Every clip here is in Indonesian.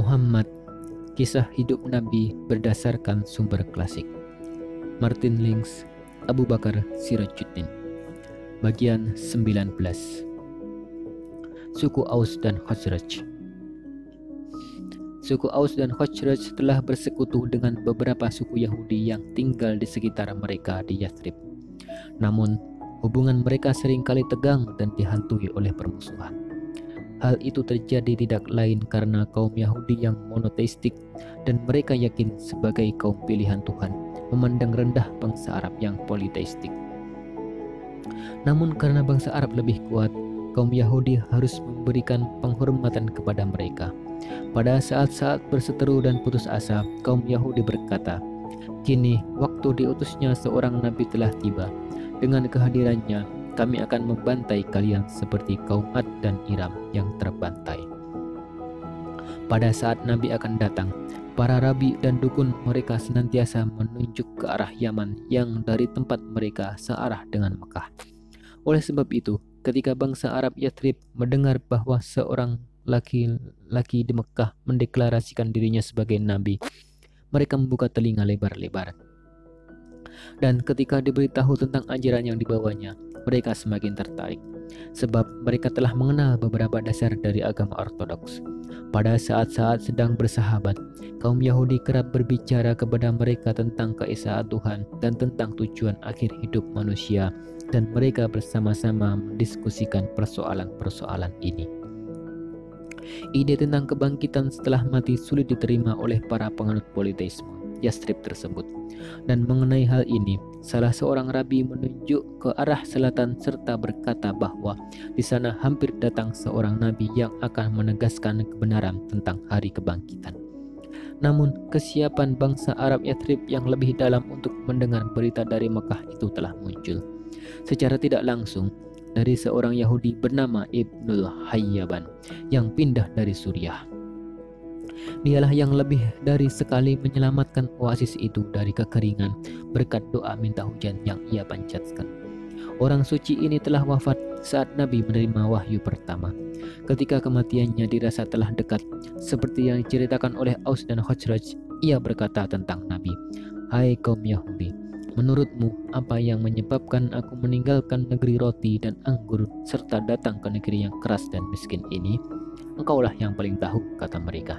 Muhammad, kisah hidup Nabi berdasarkan sumber klasik. Martin Lings, Abu Bakar Sirajuddin. Bagian 19. Suku Aus dan Khazraj. Suku Aus dan Khazraj telah bersekutu dengan beberapa suku Yahudi yang tinggal di sekitar mereka di Yathrib. Namun, hubungan mereka seringkali tegang dan dihantui oleh permusuhan. Hal itu terjadi tidak lain karena kaum Yahudi yang monoteistik dan mereka yakin sebagai kaum pilihan Tuhan memandang rendah bangsa Arab yang politeistik. Namun karena bangsa Arab lebih kuat, kaum Yahudi harus memberikan penghormatan kepada mereka. Pada saat-saat berseteru dan putus asa, kaum Yahudi berkata, "Kini waktu diutusnya seorang nabi telah tiba. Dengan kehadirannya, kami akan membantai kalian seperti kaum Ad dan Iram yang terbantai." Pada saat Nabi akan datang, para rabi dan dukun mereka senantiasa menunjuk ke arah Yaman yang dari tempat mereka searah dengan Mekah. Oleh sebab itu, ketika bangsa Arab Yathrib mendengar bahwa seorang laki-laki di Mekah mendeklarasikan dirinya sebagai nabi, mereka membuka telinga lebar-lebar. Dan ketika diberitahu tentang ajaran yang dibawanya, mereka semakin tertarik, sebab mereka telah mengenal beberapa dasar dari agama ortodoks. Pada saat-saat sedang bersahabat, kaum Yahudi kerap berbicara kepada mereka tentang keesaan Tuhan dan tentang tujuan akhir hidup manusia, dan mereka bersama-sama mendiskusikan persoalan-persoalan ini. Ide tentang kebangkitan setelah mati sulit diterima oleh para penganut politeisme Yathrib tersebut. Dan mengenai hal ini, salah seorang rabi menunjuk ke arah selatan serta berkata bahwa di sana hampir datang seorang nabi yang akan menegaskan kebenaran tentang hari kebangkitan. Namun, kesiapan bangsa Arab Yathrib yang lebih dalam untuk mendengar berita dari Mekah itu telah muncul. Secara tidak langsung, dari seorang Yahudi bernama Ibnul Hayyaban yang pindah dari Suriah. Dialah yang lebih dari sekali menyelamatkan oasis itu dari kekeringan berkat doa minta hujan yang ia panjatkan. Orang suci ini telah wafat saat Nabi menerima wahyu pertama. Ketika kematiannya dirasa telah dekat, seperti yang diceritakan oleh Aus dan Khazraj, ia berkata tentang Nabi, "Hai kaum Yahudi, menurutmu apa yang menyebabkan aku meninggalkan negeri roti dan anggur serta datang ke negeri yang keras dan miskin ini? Engkaulah yang paling tahu," kata mereka.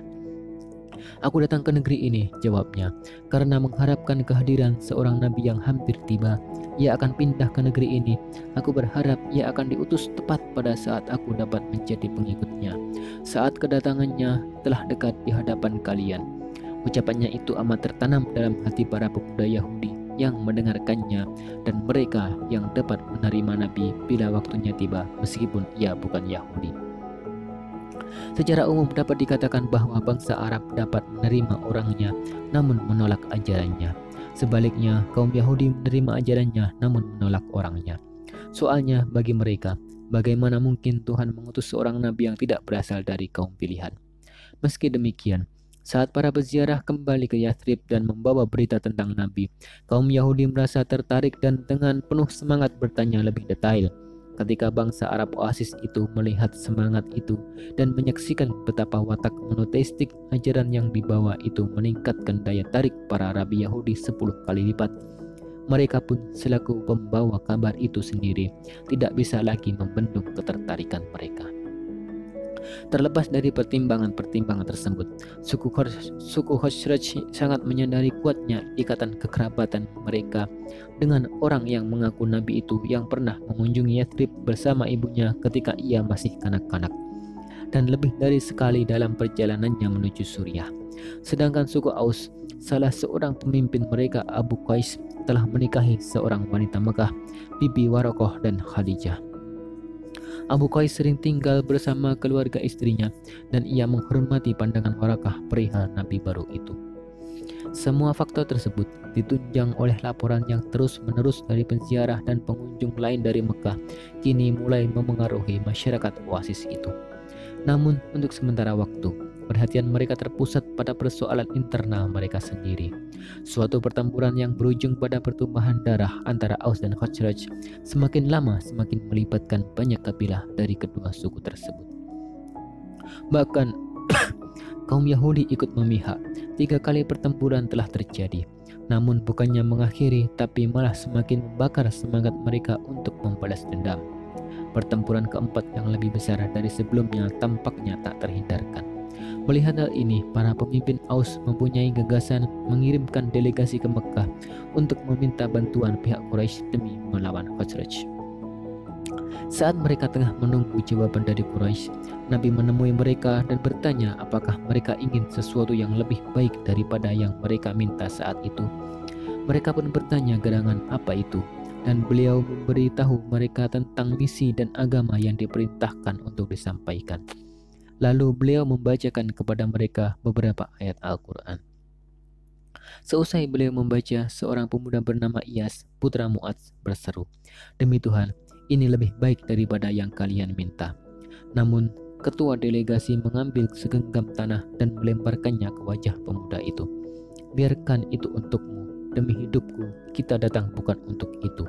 "Aku datang ke negeri ini," jawabnya, "karena mengharapkan kehadiran seorang nabi yang hampir tiba. Ia akan pindah ke negeri ini. Aku berharap ia akan diutus tepat pada saat aku dapat menjadi pengikutnya. Saat kedatangannya telah dekat di hadapan kalian." Ucapannya itu amat tertanam dalam hati para pemuda Yahudi yang mendengarkannya dan mereka yang dapat menerima nabi bila waktunya tiba meskipun ia bukan Yahudi. Secara umum dapat dikatakan bahwa bangsa Arab dapat menerima orangnya namun menolak ajarannya. Sebaliknya, kaum Yahudi menerima ajarannya namun menolak orangnya. Soalnya bagi mereka, bagaimana mungkin Tuhan mengutus seorang nabi yang tidak berasal dari kaum pilihan? Meski demikian, saat para peziarah kembali ke Yathrib dan membawa berita tentang nabi, kaum Yahudi merasa tertarik dan dengan penuh semangat bertanya lebih detail. Ketika bangsa Arab oasis itu melihat semangat itu dan menyaksikan betapa watak monoteistik ajaran yang dibawa itu meningkatkan daya tarik para rabi Yahudi 10 kali lipat, mereka pun selaku pembawa kabar itu sendiri tidak bisa lagi membendung ketertarikan mereka. Terlepas dari pertimbangan-pertimbangan tersebut, suku Khazraj sangat menyadari kuatnya ikatan kekerabatan mereka dengan orang yang mengaku nabi itu yang pernah mengunjungi Yathrib bersama ibunya ketika ia masih kanak-kanak, dan lebih dari sekali dalam perjalanannya menuju Suriah. Sedangkan suku Aus, salah seorang pemimpin mereka, Abu Qais, telah menikahi seorang wanita Mekah, Bibi Warokoh dan Khadijah. Abu Qais sering tinggal bersama keluarga istrinya dan ia menghormati pandangan Warakah perihal nabi baru itu. Semua faktor tersebut ditunjang oleh laporan yang terus-menerus dari penziarah dan pengunjung lain dari Mekah kini mulai memengaruhi masyarakat oasis itu. Namun untuk sementara waktu, perhatian mereka terpusat pada persoalan internal mereka sendiri. Suatu pertempuran yang berujung pada pertumpahan darah antara Aus dan Khazraj semakin lama semakin melibatkan banyak kabilah dari kedua suku tersebut. Bahkan Kaum Yahudi ikut memihak. 3 kali pertempuran telah terjadi, namun bukannya mengakhiri, tapi malah semakin membakar semangat mereka untuk membalas dendam. Pertempuran keempat yang lebih besar dari sebelumnya tampaknya tak terhindarkan. Melihat hal ini, para pemimpin Aus mempunyai gagasan mengirimkan delegasi ke Mekah untuk meminta bantuan pihak Quraisy demi melawan Khazraj. Saat mereka tengah menunggu jawaban dari Quraisy, Nabi menemui mereka dan bertanya apakah mereka ingin sesuatu yang lebih baik daripada yang mereka minta saat itu. Mereka pun bertanya gerangan apa itu, dan beliau memberitahu mereka tentang misi dan agama yang diperintahkan untuk disampaikan. Lalu beliau membacakan kepada mereka beberapa ayat Al-Quran. Seusai beliau membaca, seorang pemuda bernama Iyas, putra Mu'adz, berseru, "Demi Tuhan, ini lebih baik daripada yang kalian minta." Namun, ketua delegasi mengambil segenggam tanah dan melemparkannya ke wajah pemuda itu. "Biarkan itu untukmu, demi hidupku, kita datang bukan untuk itu,"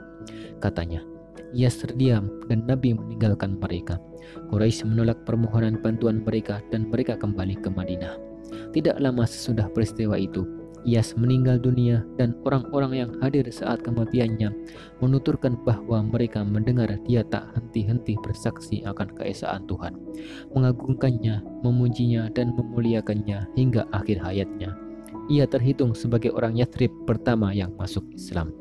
katanya. Iyas terdiam dan Nabi meninggalkan mereka. Quraisy menolak permohonan bantuan mereka dan mereka kembali ke Madinah. Tidak lama sesudah peristiwa itu, Iyas meninggal dunia dan orang-orang yang hadir saat kematiannya menuturkan bahwa mereka mendengar dia tak henti-henti bersaksi akan keesaan Tuhan, mengagungkannya, memujinya dan memuliakannya hingga akhir hayatnya. Ia terhitung sebagai orang Yathrib pertama yang masuk Islam.